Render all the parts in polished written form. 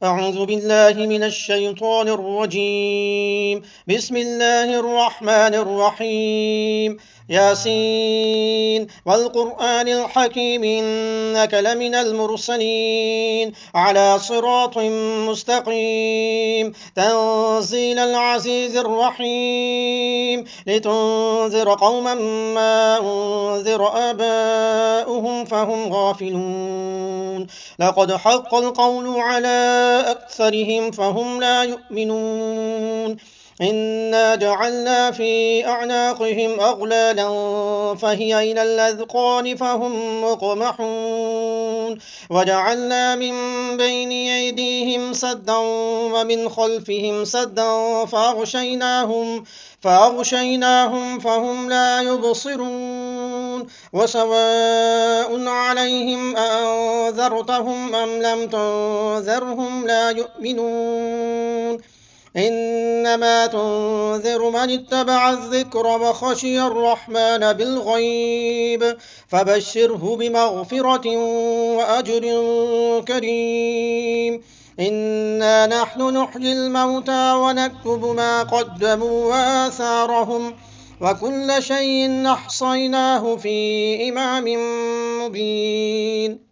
أعوذ بالله من الشيطان الرجيم. بسم الله الرحمن الرحيم. ياسين والقرآن الحكيم إنك لمن المرسلين على صراط مستقيم تنزيل العزيز الرحيم لتنذر قوما ما أنذر آباؤهم فهم غافلون. لقد حق القول على أكثرهم فهم لا يؤمنون. إنا جعلنا في أعناقهم أغلالا فهي إلى الأذقان فهم مقمحون. وجعلنا من بين أيديهم سدا ومن خلفهم سدا فأغشيناهم فهم لا يبصرون. وسواء عليهم أأنذرتهم أم لم تنذرهم لا يؤمنون. إنما تنذر من اتبع الذكر وخشي الرحمن بالغيب فبشره بمغفرة وأجر كريم. إنا نحن نحيي الموتى ونكتب ما قدموا وآثارهم وكل شيء أحصيناه في إمام مبين.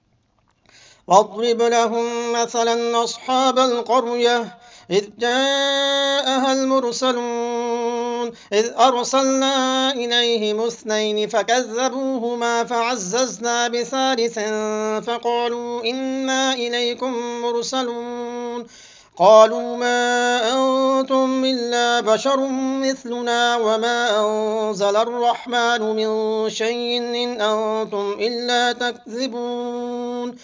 واضرب لهم مثلا أصحاب القرية إذ جاءها المرسلون إذ أرسلنا إليهم اثنين فكذبوهما فعززنا بثالث فقالوا إنا إليكم مرسلون. قالوا ما أنتم إلا بشر مثلنا وما أنزل الرحمن من شيء إن أنتم إلا تكذبون.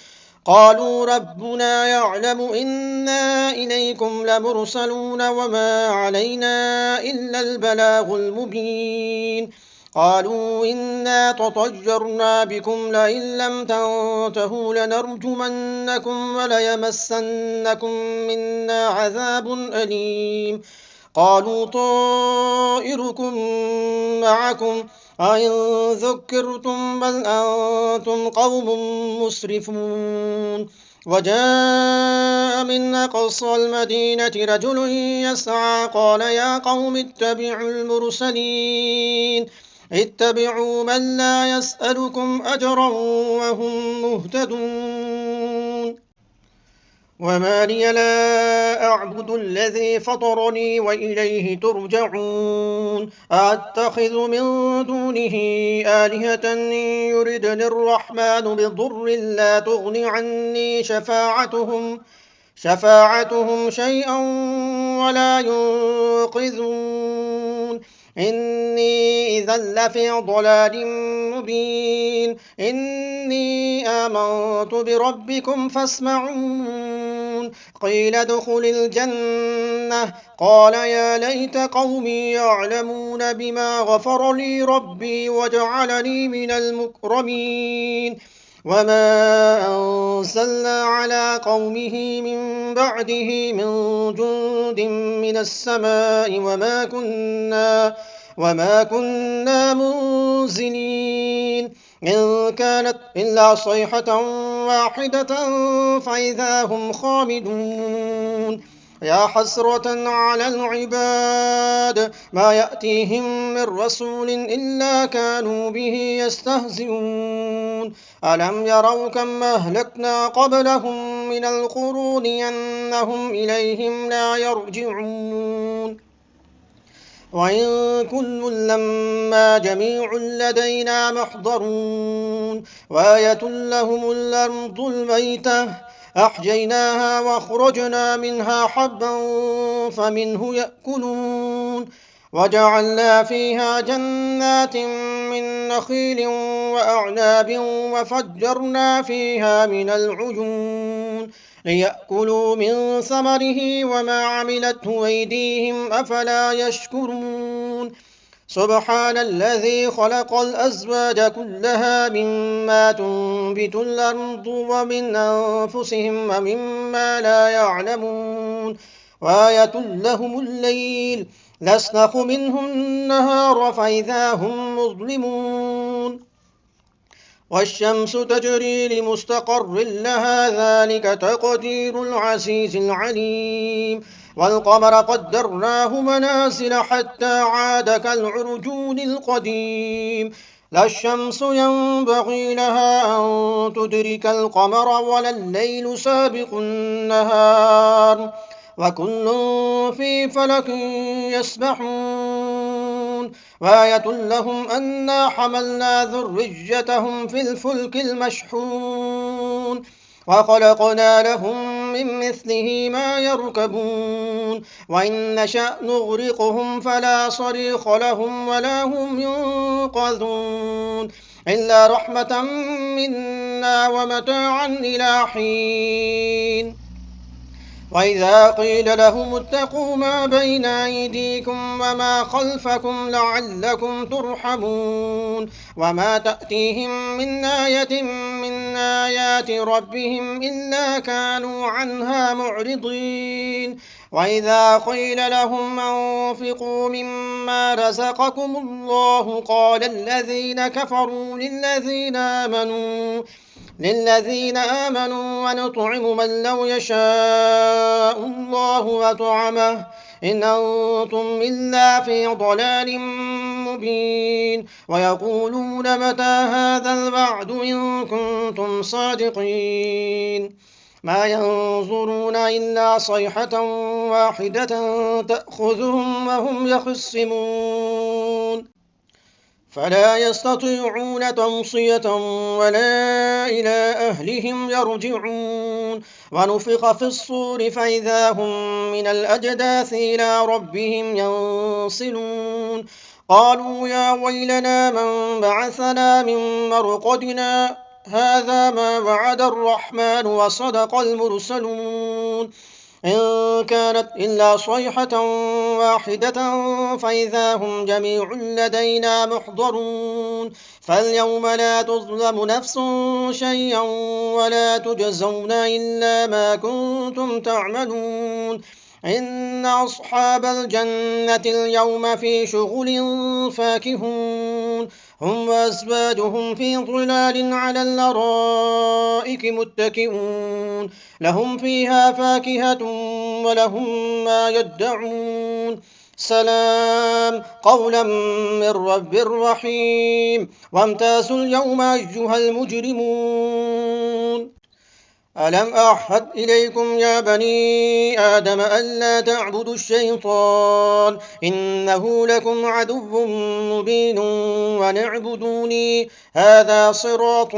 قالوا ربنا يعلم إنا إليكم لمرسلون وما علينا إلا البلاغ المبين. قالوا إنا تطيرنا بكم لئن لم تنتهوا لنرجمنكم وليمسنكم منا عذاب أليم. قالوا طائركم معكم أئن ذكرتم بل أنتم قوم مسرفون. وجاء من أقصى المدينة رجل يسعى قال يا قوم اتبعوا من لا يسألكم أجرا وهم مهتدون. وما لي لا أعبد الذي فطرني وإليه ترجعون. أتخذ من دونه آلهة إن يردني الرحمن بضر لا تغن عني شفاعتهم شيئا ولا ينقذون. إني إذا لفي ضلال مبين. إني آمنت بربكم فاسمعون. قيل ادخل الجنة قال يا ليت قومي يعلمون بما غفر لي ربي وجعلني من المكرمين. وما أنزلنا على قومه من بعده من جند من السماء وما كنا منزلين. إن كانت إلا صيحة واحدة فإذا هم خامدون. يا حسرة على العباد ما يأتيهم من رسول إلا كانوا به يستهزئون. ألم يروا كم أهلكنا قبلهم من القرون أنهم إليهم لا يرجعون. وإن كل لما جميع لدينا محضرون. وآية لهم الأرض الميتة أحييناها وأخرجنا منها حبا فمنه يأكلون. وجعلنا فيها جنات من نخيل وأعناب وفجرنا فيها من العيون ليأكلوا من ثمره وما عملته أيديهم أفلا يشكرون. سبحان الذي خلق الأزواج كلها مما تنبت الأرض ومن أنفسهم ومما لا يعلمون. وآية لهم الليل نسلخ منه النهار فإذا هم مظلمون. والشمس تجري لمستقر لها ذلك تقدير العزيز العليم والقمر قدرناه منازل حتى عاد كالعرجون القديم لا الشمس ينبغي لها أن تدرك القمر ولا الليل سابق النهار وكل في فلك يسبحون وآية لهم أنا حملنا ذريتهم في الفلك المشحون وخلقنا لهم من مثله ما يركبون وإن نشأ نغرقهم فلا صريخ لهم ولا هم ينقذون إلا رحمة منا ومتاعا إلى حين وإذا قيل لهم اتقوا ما بين أيديكم وما خلفكم لعلكم ترحمون وما تأتيهم من آية من آيات ربهم إلا كانوا عنها معرضين وإذا قيل لهم أنفقوا مما رزقكم الله قال الذين كفروا للذين آمنوا ونطعم من لو يشاء الله وطعمه إن أنتم إلا في ضلال مبين ويقولون متى هذا الوعد إن كنتم صادقين ما ينظرون إلا صيحة واحدة تأخذهم وهم يخصمون فلا يستطيعون توصية ولا إلى أهلهم يرجعون ونفخ في الصور فإذا هم من الأجداث إلى ربهم ينصلون قالوا يا ويلنا من بعثنا من مرقدنا هذا ما وعد الرحمن وصدق المرسلون إن كانت إلا صيحة واحدة فإذا هم جميع لدينا محضرون فاليوم لا تظلم نفس شيئا ولا تجزون إلا ما كنتم تعملون إن أصحاب الجنة اليوم في شغل فاكهون هم وأزواجهم في ظلال على الأرائك متكئون لهم فيها فاكهة ولهم ما يدعون سلام قولا من رب رحيم وامتازوا اليوم أيها المجرمون ألم أعهد إليكم يا بني آدم ألا تعبدوا الشيطان إنه لكم عدو مبين ونعبدوني هذا صراط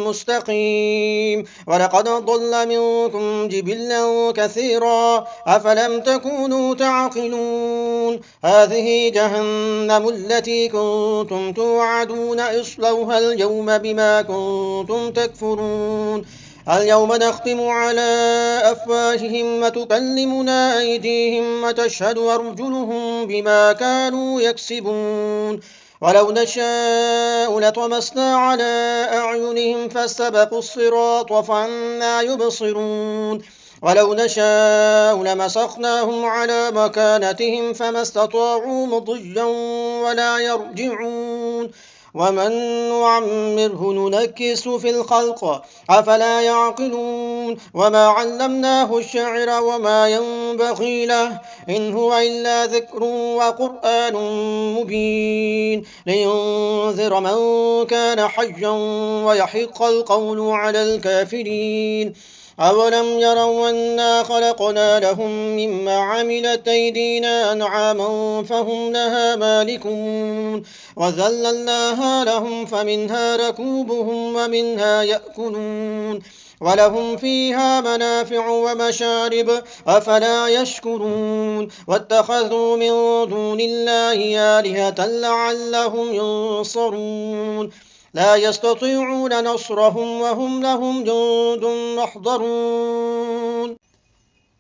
مستقيم ولقد ضل منكم جبلا كثيرا أفلم تكونوا تعقلون هذه جهنم التي كنتم توعدون اصلوها اليوم بما كنتم تكفرون اليوم نختم على أفواههم وتكلمنا أيديهم وتشهد أرجلهم بما كانوا يكسبون ولو نشاء لطمسنا على أعينهم فاستبقوا الصراط فأنى يبصرون ولو نشاء لمسخناهم على مكانتهم فما استطاعوا مضيا ولا يرجعون ومن نعمره ننكس في الخلق أفلا يعقلون وما علمناه الشعر وما ينبغي له إن هو إلا ذكر وقرآن مبين لينذر من كان حيا ويحق القول على الكافرين أولم يروا أنا خلقنا لهم مما عملت أيدينا أنعاما فهم لها مالكون وذللناها لهم فمنها ركوبهم ومنها يأكلون ولهم فيها منافع ومشارب أفلا يشكرون واتخذوا من دون الله آلهة لعلهم ينصرون لا يستطيعون نصرهم وهم لهم جند محضرون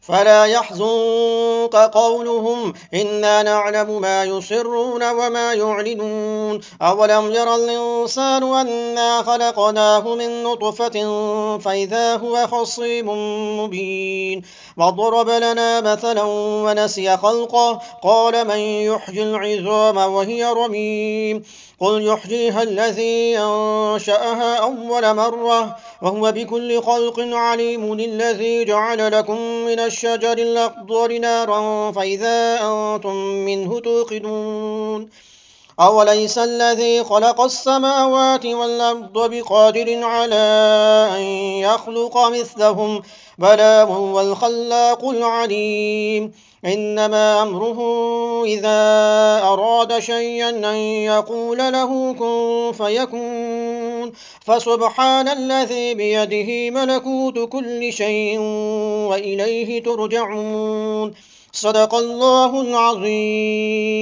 فلا يحزنك قولهم إنا نعلم ما يسرون وما يعلنون أولم ير الإنسان أنا خلقناه من نطفة فإذا هو خصيم مبين وضرب لنا مثلا ونسي خلقه قال من يحيي العظام وهي رميم قل يحييها الذي أنشأها أول مرة وهو بكل خلق عليم الذي جعل لكم من الشجر الأخضر نارا فإذا أنتم منه توقدون أوليس الذي خلق السماوات والأرض بقادر على أن يخلق مثلهم بلى وهو الخلاق العليم إنما أمره إذا أراد شيئا أن يقول له كن فيكون فسبحان الذي بيده ملكوت كل شيء وإليه ترجعون صدق الله العظيم.